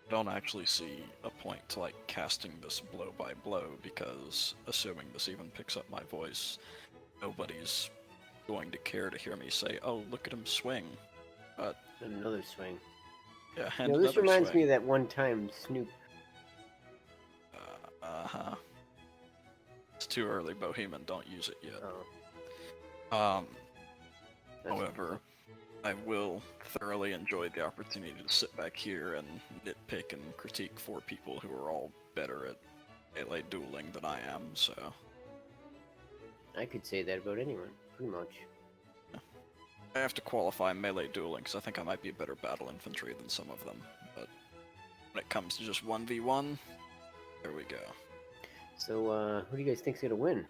don't actually see a point to like casting this blow by blow because assuming this even picks up my voice, nobody's going to care to hear me say, "Oh, look at him swing." But Another swing. yeah, You and know, this another reminds me swing. of that one time Snoop. Uh-huh. It's too early, Bohemond. Don't use it yet. Oh, Um, that's however, I will thoroughly enjoy the opportunity to sit back here and nitpick and critique four people who are all better at melee dueling than I am, so I could say that about anyone, pretty much. I have to qualify melee dueling because I think I might be a better battle infantry than some of them, but when it comes to just 1v1, there we go. So, who do you guys think's gonna win?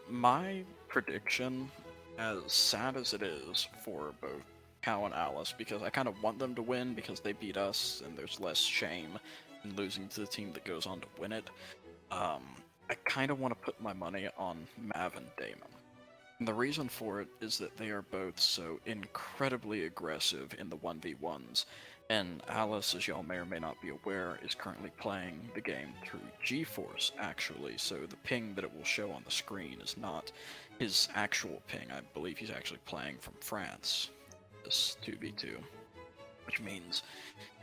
My prediction, as sad as it is for both Cal and Alyss, because I kind of want them to win because they beat us and there's less shame in losing to the team that goes on to win it, I kind of want to put my money on Mav and Daemon. And the reason for it is that they are both so incredibly aggressive in the 1v1s, and Alyss, as y'all may or may not be aware, is currently playing the game through GeForce, actually, so the ping that it will show on the screen is not his actual ping. I believe he's actually playing from France, this 2v2, which means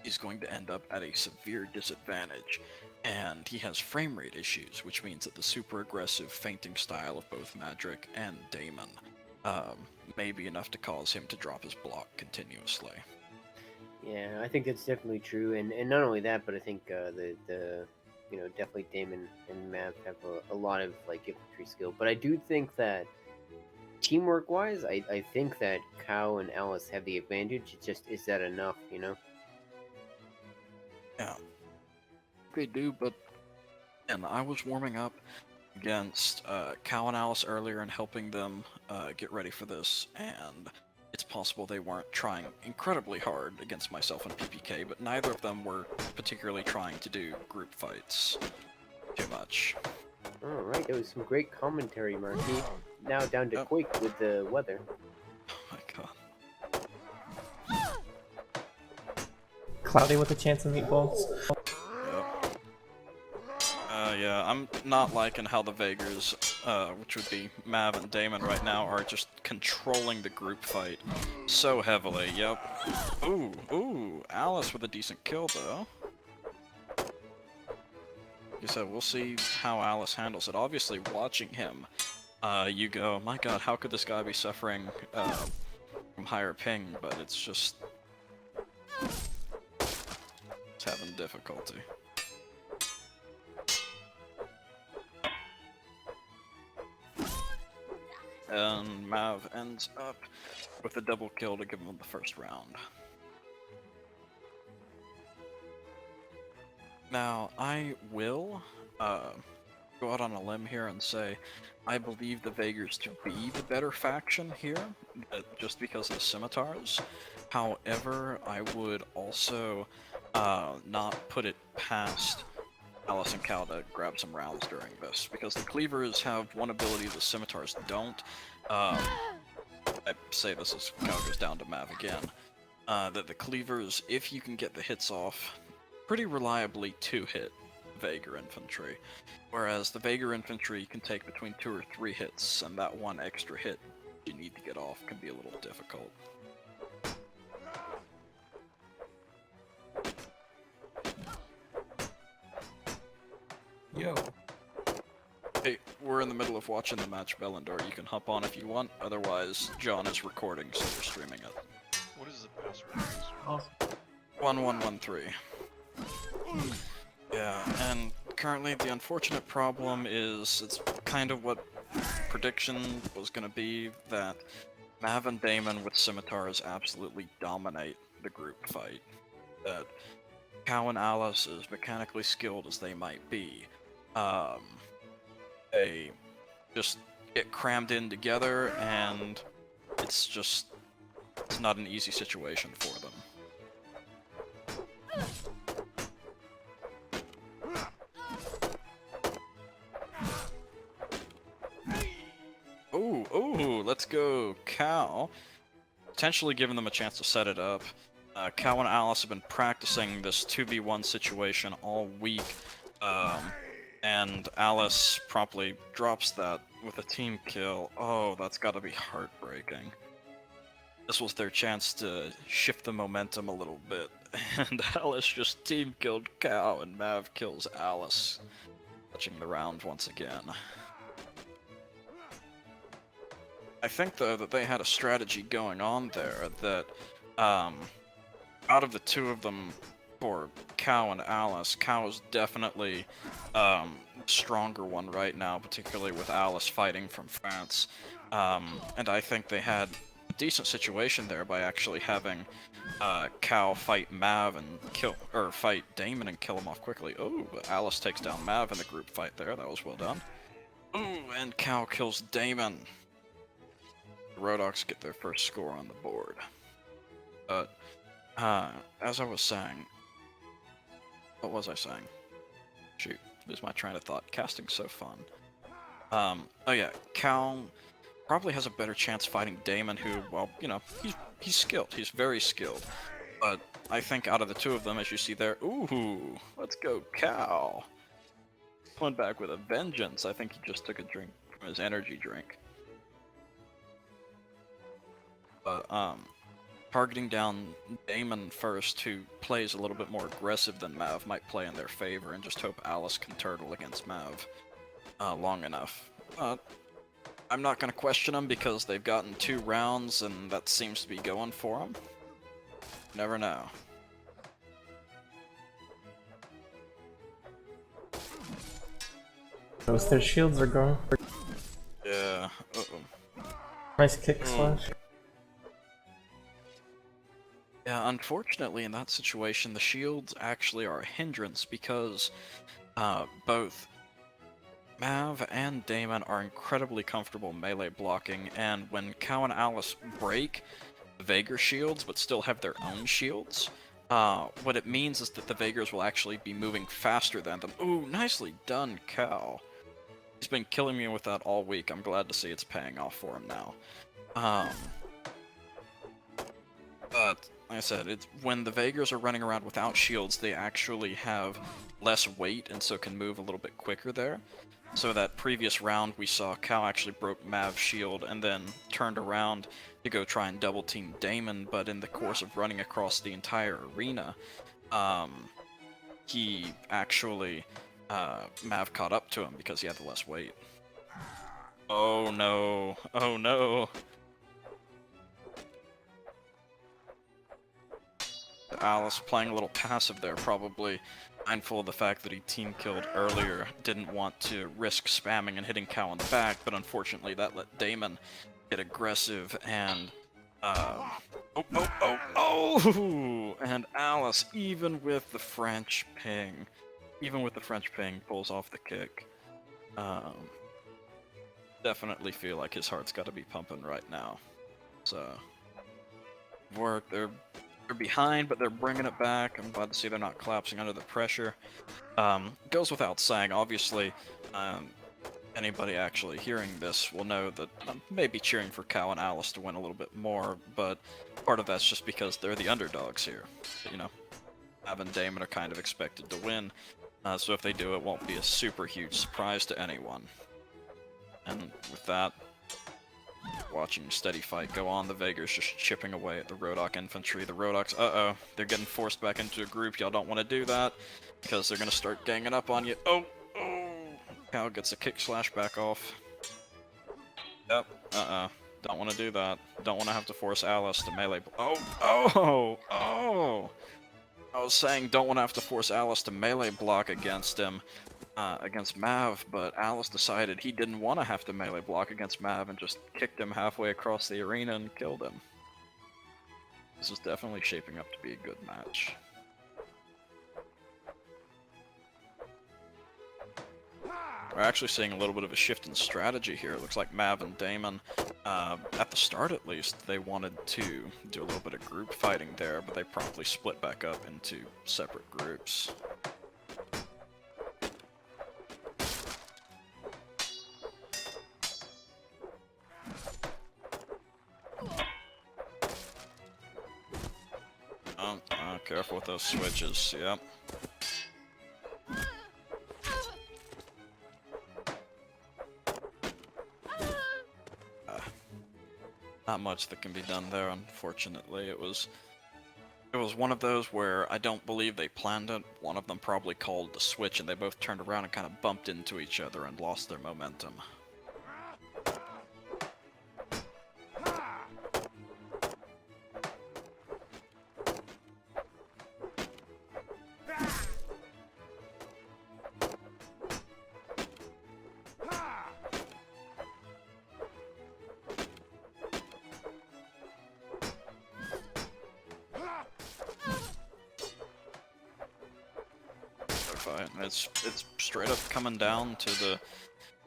he's going to end up at a severe disadvantage, and he has frame rate issues, which means that the super aggressive feinting style of both Magerick and Daemon may be enough to cause him to drop his block continuously. Yeah, I think that's definitely true, and not only that, but I think the definitely Damon and Mav have a lot of like infantry skill. But I do think that teamwork wise, I think that Cow and Alice have the advantage. It's just, is that enough? You know? Yeah, they do, but and I was warming up against Cal and Alice earlier and helping them get ready for this, and it's possible they weren't trying incredibly hard against myself and PPK, but neither of them were particularly trying to do group fights too much. All right, that was some great commentary, Marquis. Now down to Yep. Quake with the weather. Oh my god. Cloudy with a chance of meatballs. Yep. Yeah, I'm not liking how the Vagers, which would be Mav and Daemon right now, are just controlling the group fight so heavily. Yep. Ooh, Alyss with a decent kill though. Like I said, we'll see how Alyss handles it. Obviously, watching him, you go, my god, how could this guy be suffering from higher ping? But it's just... it's having difficulty. And Mav ends up with a double kill to give him the first round. Now, I will go out on a limb here and say I believe the Vagers to be the better faction here, just because of the scimitars. However, I would also not put it past Alyss and Cal to grab some rounds during this, because the cleavers have one ability the scimitars don't. I say this as Cal goes down to Mav again. That the cleavers, if you can get the hits off, pretty reliably two-hit Vagar infantry, whereas the Vagar infantry can take between 2 or 3 hits, and that one extra hit you need to get off can be a little difficult. Yo. Hey, we're in the middle of watching the match, Bellendor. You can hop on if you want, otherwise John is recording, so we're streaming it. What is the password? Awesome. 1113. Yeah, and currently the unfortunate problem is it's kind of what prediction was going to be, that Mav and Daemon with scimitars absolutely dominate the group fight. That Cal and Alyss, as mechanically skilled as they might be, they just get crammed in together, and it's not an easy situation for them. Ooh, let's go Cal. Potentially giving them a chance to set it up. Cal and Alyss have been practicing this 2v1 situation all week, and Alyss promptly drops that with a team kill. Oh, that's gotta be heartbreaking. This was their chance to shift the momentum a little bit, and Alyss just team killed Cal, and Mav kills Alyss, touching the round once again. I think, though, that they had a strategy going on there that, out of the two of them, for Cal and Alyss, Cal is definitely the stronger one right now, particularly with Alyss fighting from France. And I think they had a decent situation there by actually having Cal fight Mav and fight Daemon and kill him off quickly. Oh, but Alyss takes down Mav in the group fight there. That was well done. Ooh, and Cal kills Daemon. The Rodox get their first score on the board. But as I was saying, what was I saying? Shoot, lose my train of thought. Casting's so fun. Oh yeah, Cal probably has a better chance fighting Daemon, who, well, you know, he's skilled. He's very skilled. But I think out of the two of them, as you see there, ooh, let's go Cal. Pulling back with a vengeance. I think he just took a drink from his energy drink. But targeting down Daemon first, who plays a little bit more aggressive than Mav, might play in their favor, and just hope Alyss can turtle against Mav long enough. I'm not going to question them because they've gotten 2 rounds, and that seems to be going for them. Never know. Those their shields are gone. Yeah. Uh-oh. Nice kick slash. Yeah, unfortunately in that situation, the shields actually are a hindrance because both Mav and Daemon are incredibly comfortable melee blocking, and when Cal and Alyss break the Vaegir shields but still have their own shields, what it means is that the Vaegirs will actually be moving faster than them. Ooh, nicely done, Cal. He's been killing me with that all week. I'm glad to see it's paying off for him now. But like I said, it's when the Vaegirs are running around without shields, they actually have less weight and so can move a little bit quicker there. So that previous round we saw Cal actually broke Mav's shield and then turned around to go try and double team Daemon, but in the course of running across the entire arena, he actually, Mav caught up to him because he had the less weight. Oh no, oh no. Alyss playing a little passive there, probably mindful of the fact that he team killed earlier, didn't want to risk spamming and hitting Cal in the back, but unfortunately that let Daemon get aggressive and and Alyss, even with the French ping, pulls off the kick. Definitely feel like his heart's got to be pumping right now. So they're behind, but they're bringing it back. I'm glad to see they're not collapsing under the pressure. Goes without saying, obviously, anybody actually hearing this will know that I'm maybe cheering for Cal and Alyss to win a little bit more, but part of that's just because they're the underdogs here. You know, Mav and Daemon are kind of expected to win, so if they do, it won't be a super huge surprise to anyone. And with that, watching a steady fight go on, the Vaegirs just chipping away at the Rodok infantry. The Rodoks, they're getting forced back into a group. Y'all don't want to do that, because they're going to start ganging up on you. Oh! Cal gets a kick slash back off. Yep, don't want to do that. Don't want to have to force Alyss to melee. I was saying don't want to have to force Alyss to melee block against him. Against Mav, but Alyss decided he didn't want to have to melee block against Mav and just kicked him halfway across the arena and killed him. This is definitely shaping up to be a good match. We're actually seeing a little bit of a shift in strategy here. It looks like Mav and Daemon, at the start at least, they wanted to do a little bit of group fighting there, but they promptly split back up into separate groups. Careful with those switches, yep. Not much that can be done there, unfortunately. It was one of those where I don't believe they planned it. One of them probably called the switch, and they both turned around and kind of bumped into each other and lost their momentum. It's straight up coming down to the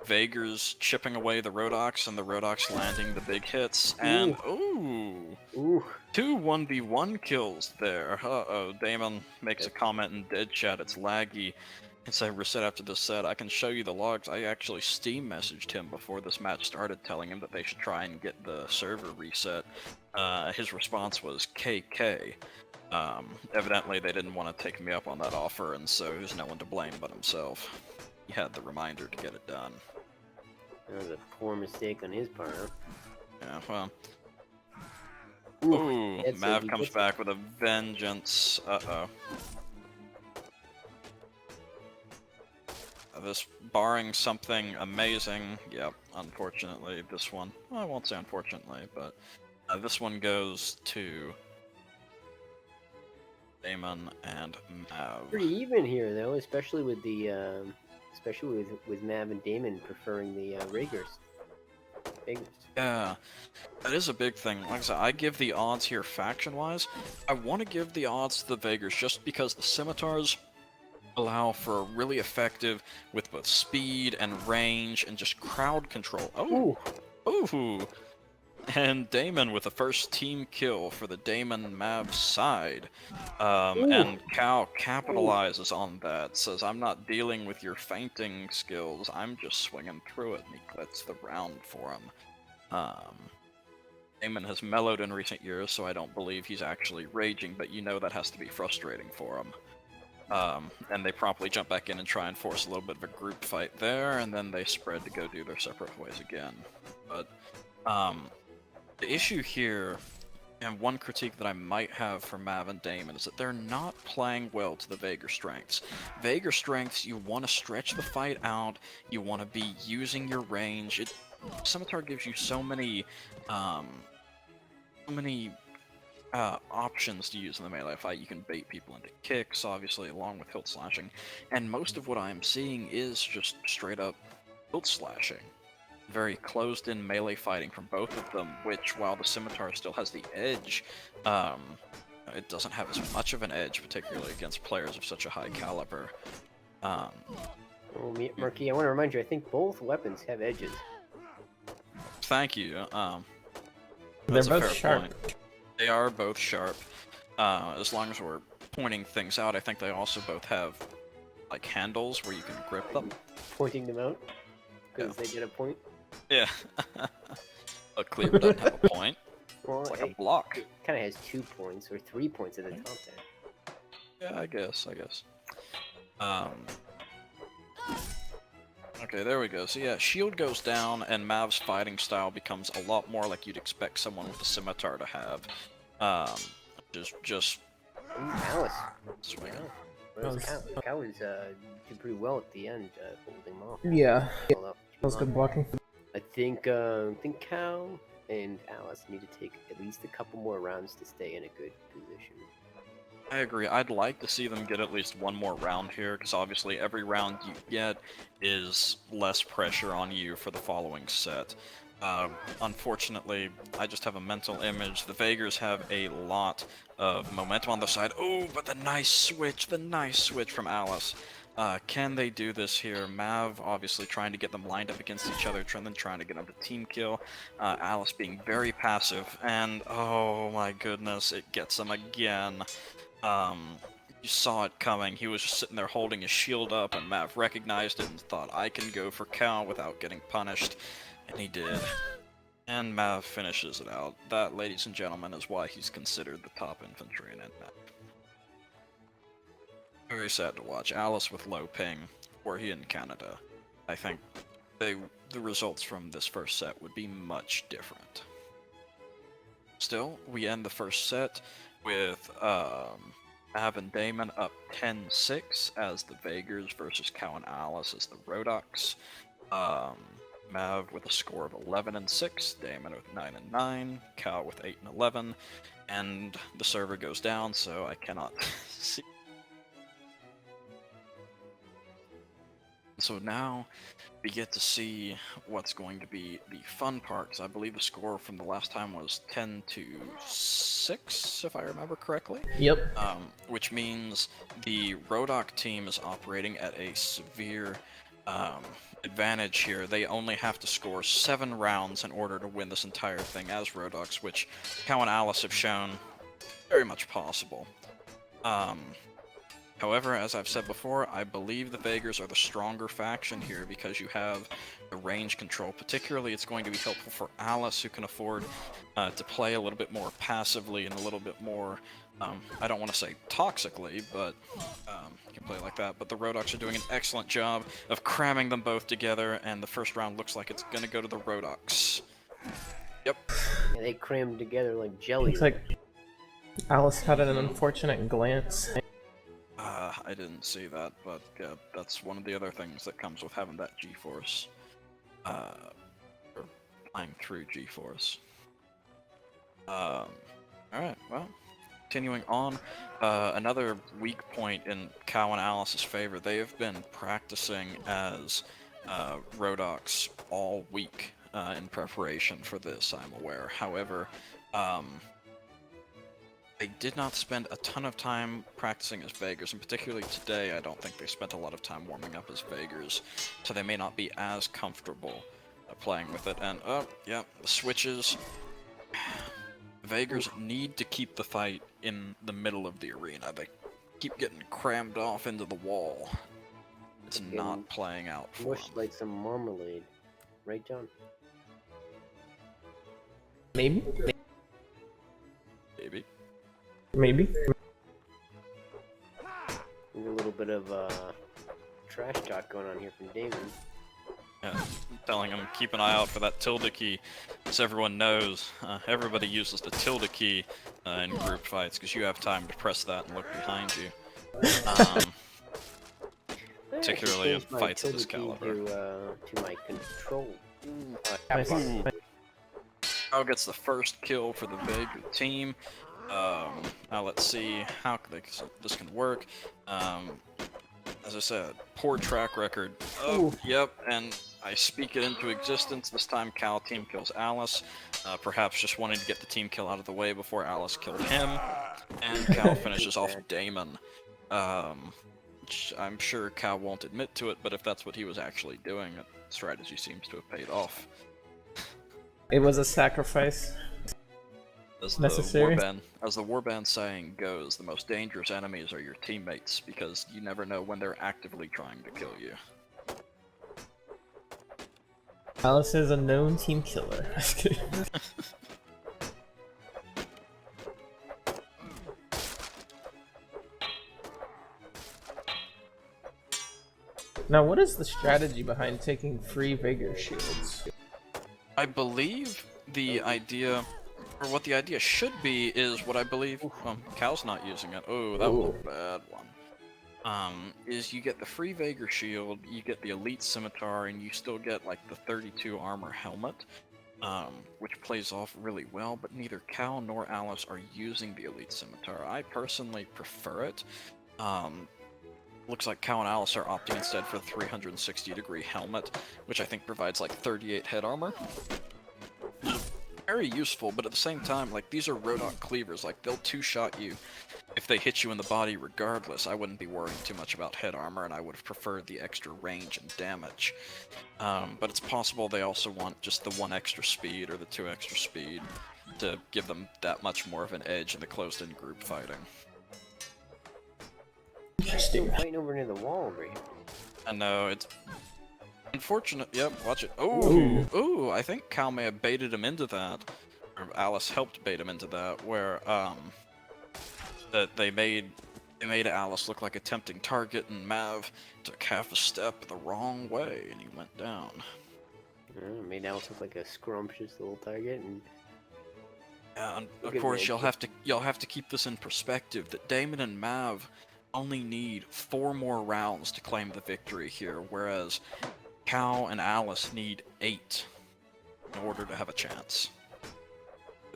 Vagers chipping away the Rodox and the Rodox landing the big hits. And ooh, 2 1v1 kills there. Uh-oh, Daemon makes a comment in dead chat, it's laggy. And so reset after this set, I can show you the logs. I actually Steam messaged him before this match started telling him that they should try and get the server reset. His response was KK. Evidently they didn't want to take me up on that offer, and so there's no one to blame but himself. He had the reminder to get it done. That was a poor mistake on his part, huh? Yeah, well... Ooh, Mav comes back with a vengeance. Uh-oh. This, barring something amazing, yep, unfortunately, this one... Well, I won't say unfortunately, but this one goes to Daemon and Mav. Pretty even here, though, especially with the, with Mav and Daemon preferring the Ragers. Yeah, that is a big thing. Like I said, I give the odds here faction-wise. I want to give the odds to the Vagers just because the Scimitars allow for a really effective with both speed and range and just crowd control. Oh, ooh. And Daemon with the first team kill for the Daemon Mav side. And Cal capitalizes on that, says, I'm not dealing with your feinting skills, I'm just swinging through it, and he lets the round for him. Daemon has mellowed in recent years, so I don't believe he's actually raging, but you know that has to be frustrating for him. And they promptly jump back in and try and force a little bit of a group fight there, and then they spread to go do their separate ways again. But, the issue here, and one critique that I might have for Mav and Daemon, is that they're not playing well to the Vagar strengths. Vagar strengths, you want to stretch the fight out, you want to be using your range. Scimitar gives you so many options to use in the melee fight. You can bait people into kicks, obviously, along with hilt slashing, and most of what I'm seeing is just straight up hilt slashing. Very closed-in melee fighting from both of them, which, while the Scimitar still has the edge, it doesn't have as much of an edge, particularly against players of such a high caliber. Marquis, I want to remind you, I think both weapons have edges. Thank you. They're both sharp. Point. They are both sharp. As long as we're pointing things out, I think they also both have, like, handles where you can grip them. Pointing them out? Because they get a point? Yeah. A cleaver doesn't have a point. Well, it's like a block. It kind of has 2 points, or 3 points at the top there. Yeah, I guess. Okay, there we go. So yeah, shield goes down, and Mav's fighting style becomes a lot more like you'd expect someone with a scimitar to have. Just Alyss. Swinging. Cow was did pretty well at the end, holding him off. Yeah, that was good blocking. I think Cow and Alyss need to take at least a couple more rounds to stay in a good position. I agree. I'd like to see them get at least one more round here, because obviously every round you get is less pressure on you for the following set. Unfortunately, I just have a mental image. The Vagars have a lot of momentum on the side. Oh, but the nice switch from Alyss. Can they do this here? Mav obviously trying to get them lined up against each other, then trying to get them to team kill. Alyss being very passive, and oh my goodness, it gets him again. You saw it coming. He was just sitting there holding his shield up, and Mav recognized it and thought, I can go for Cal without getting punished. And he did. And Mav finishes it out. That, ladies and gentlemen, is why he's considered the top infantry in NMAP. Very sad to watch. Alyss with low ping, were he in Canada, I think the results from this first set would be much different. Still, we end the first set with Mav and Daemon up 10-6 as the Vagers versus Cal and Alyss as the Rodox. Mav with a score of 11-6, Daemon with 9-9, Cal with 8-11, and the server goes down, so I cannot see. So now we get to see what's going to be the fun part, because I believe the score from the last time was 10-6, if I remember correctly. Yep. Which means the Rodoc team is operating at a severe advantage here. They only have to score 7 rounds in order to win this entire thing as Rodocs, which Cal and Alyss have shown very much possible. However, as I've said before, I believe the Vagers are the stronger faction here because you have the range control. Particularly, it's going to be helpful for Alyss, who can afford to play a little bit more passively and a little bit more, I don't want to say toxically, but you can play like that. But the Rodocs are doing an excellent job of cramming them both together, and the first round looks like it's going to go to the Rodocs. Yep. Yeah, they crammed together like jelly. Looks like Alyss had an unfortunate glance. I didn't see that, but yeah, that's one of the other things that comes with having that G-Force. Or playing through G-Force. Alright, well, continuing on, another weak point in Cal and Alyss's favor, they have been practicing as Rodocs all week in preparation for this, I'm aware. However, they did not spend a ton of time practicing as Vagers, and particularly today, I don't think they spent a lot of time warming up as Vagers, so they may not be as comfortable playing with it. And, yeah, the switches. Vagers need to keep the fight in the middle of the arena. They keep getting crammed off into the wall. It's not playing out for them. Mushed like some marmalade. Right, John? Maybe? Maybe. Maybe? A little bit of trash talk going on here from Daemon. Yeah, telling him keep an eye out for that tilde key. As everyone knows, everybody uses the tilde key in group fights because you have time to press that and look behind you. Particularly in fights of this caliber. To my control. Nice. Cal gets the first kill for the Vager team. Now let's see how this can work. As I said, poor track record. Oh, yep, and I speak it into existence. This time Cal team kills Alyss, perhaps just wanting to get the team kill out of the way before Alyss killed him. And Cal finishes off Daemon. Which I'm sure Cal won't admit to it, but if that's what he was actually doing, that strategy seems to have paid off. It was a sacrifice. As Necessary. As the warband saying goes, the most dangerous enemies are your teammates, because you never know when they're actively trying to kill you. Alyss is a known team killer. Now, what is the strategy behind taking free Vigor shields? I believe the idea, or what the idea should be, is what I believe. Cal's not using it. Oh, that was a bad one. Is you get the free Vager shield, you get the elite scimitar, and you still get like the 32 armor helmet, which plays off really well. But neither Cal nor Alyss are using the elite scimitar. I personally prefer it. Looks like Cal and Alyss are opting instead for the 360-degree helmet, which I think provides like 38 head armor. Very useful, but at the same time, like, these are Rodoc cleavers. Like, they'll two-shot you if they hit you in the body regardless. I wouldn't be worrying too much about head armor, and I would have preferred the extra range and damage. But it's possible they also want just the 1 extra speed or the 2 extra speed to give them that much more of an edge in the closed-in group fighting. Still fighting over near the wall over here. I know, it's unfortunate. Yep, watch it. Oh, ooh, I think Cal may have baited him into that, or Alyss helped bait him into that, where that they They made Alyss look like a tempting target, and Mav took half a step the wrong way, and he went down. Made Alyss look like a scrumptious little target, and And of Good course, man. you'll have to keep this in perspective that Daemon and Mav only need 4 more rounds to claim the victory here, whereas Cal and Alyss need 8 in order to have a chance.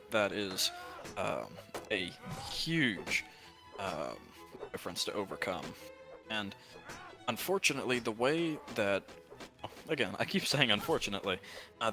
That is a huge difference to overcome. And unfortunately, the way that, again, I keep saying unfortunately,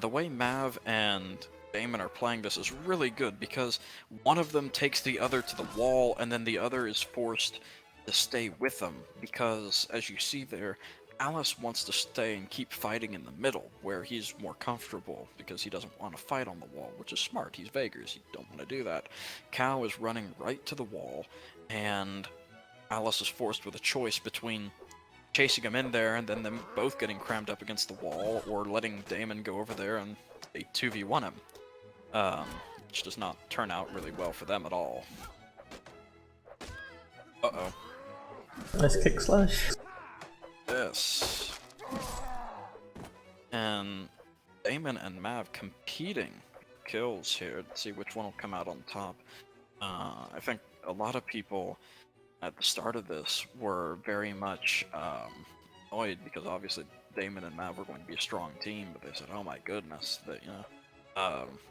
the way Mav and Daemon are playing this is really good because one of them takes the other to the wall and then the other is forced to stay with them because, as you see there, Alyss wants to stay and keep fighting in the middle where he's more comfortable because he doesn't want to fight on the wall, which is smart. He's Vegas. You don't want to do that. Cal is running right to the wall and Alyss is forced with a choice between chasing him in there and then them both getting crammed up against the wall or letting Daemon go over there and they 2v1 him. Which does not turn out really well for them at all. Uh-oh. Nice kick slash. Yes. And Daemon and Mav competing kills here to see which one will come out on top. I think a lot of people at the start of this were very much annoyed because obviously Daemon and Mav were going to be a strong team, but they said, oh my goodness, that, you know,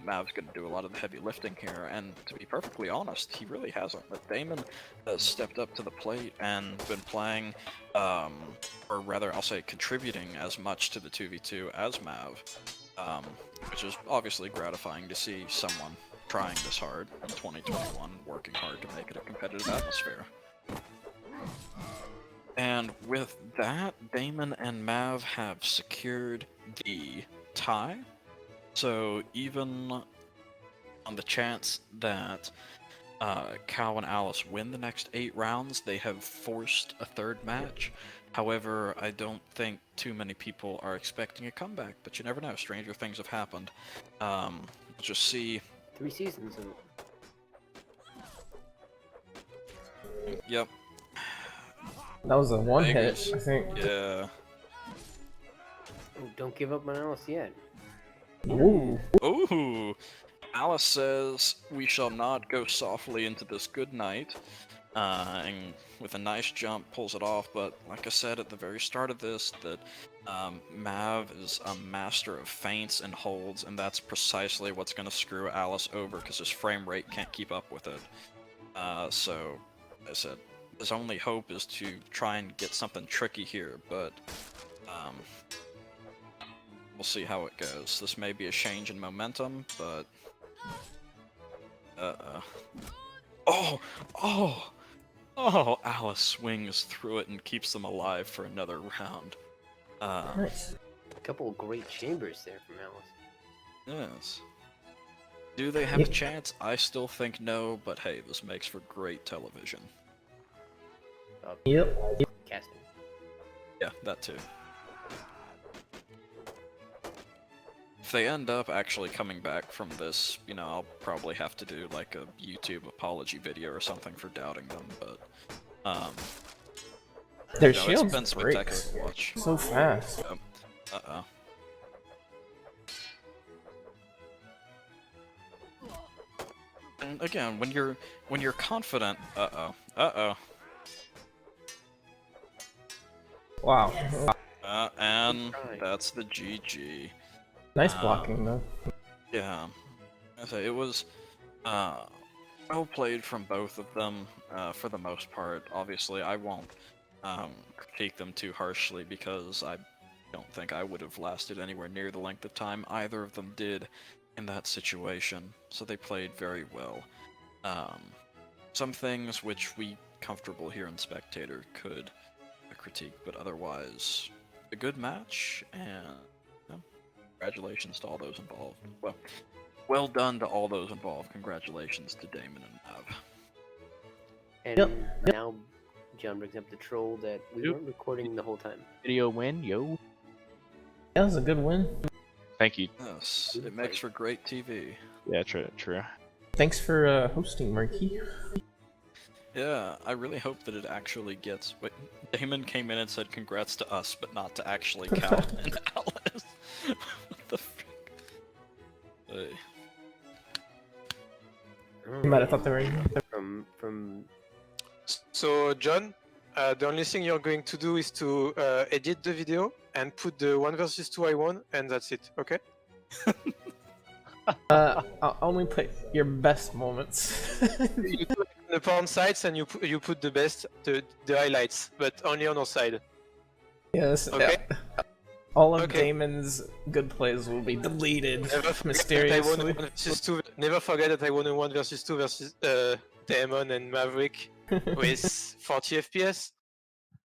Mav's going to do a lot of the heavy lifting here, and to be perfectly honest, he really hasn't. But Daemon has stepped up to the plate and been playing, or rather, I'll say contributing as much to the 2v2 as Mav, which is obviously gratifying to see someone trying this hard in 2021, working hard to make it a competitive atmosphere. And with that, Daemon and Mav have secured the tie. So even on the chance that Cal and Alyss win the next 8 rounds, they have forced a 3rd match. However, I don't think too many people are expecting a comeback, but you never know. Stranger things have happened. We'll just see. 3 seasons of it. Yep. That was a one Vegas. hit, I think. Yeah. Oh, don't give up on Alyss yet. Ooh. Ooh! Alyss says, we shall not go softly into this good night. And with a nice jump, pulls it off. But like I said at the very start of this, that Mav is a master of feints and holds, and that's precisely what's going to screw Alyss over because his frame rate can't keep up with it. So, as I said, his only hope is to try and get something tricky here, but we'll see how it goes. This may be a change in momentum, but oh, Alyss swings through it and keeps them alive for another round. Nice. A couple of great chambers there from Alyss. Yes. Do they have a chance? I still think no, but hey, this makes for great television. Yep. Casting. Yeah, that too. If they end up actually coming back from this, you know, I'll probably have to do like a YouTube apology video or something for doubting them, but Their it's shields been break spectacular to watch. so fast. Uh-oh. And again, when you're confident, uh-oh. Wow. And that's the GG. Nice blocking though. Yeah, I say it was well played from both of them for the most part. Obviously, I won't critique them too harshly because I don't think I would have lasted anywhere near the length of time either of them did in that situation. So they played very well. Some things which we comfortable here in Spectator could critique, but otherwise a good match, and congratulations to all those involved. Well done to all those involved. Congratulations to Daemon and Mav. And now John brings up the troll that we weren't recording the whole time. Video win, yo. That was a good win. Thank you. Yes, it makes for great TV. Yeah, true. Thanks for hosting, Marquis. Yeah, I really hope that it actually gets. Wait, Daemon came in and said congrats to us, but not to actually Cal and Alyss. What the frick? You might have thought they were. From So, John, the only thing you're going to do is to edit the video and put the 1 versus 2 I won, and that's it, okay? I'll only put your best moments. You do it on the porn sites and you put the best, the highlights, but only on our side. Yes. Okay. All of Okay. Daemon's good plays will be deleted Never forget that I won mysteriously. a 1 versus 2. Never forget that I won a 1 versus 2 versus Daemon and Maverick with 40 FPS.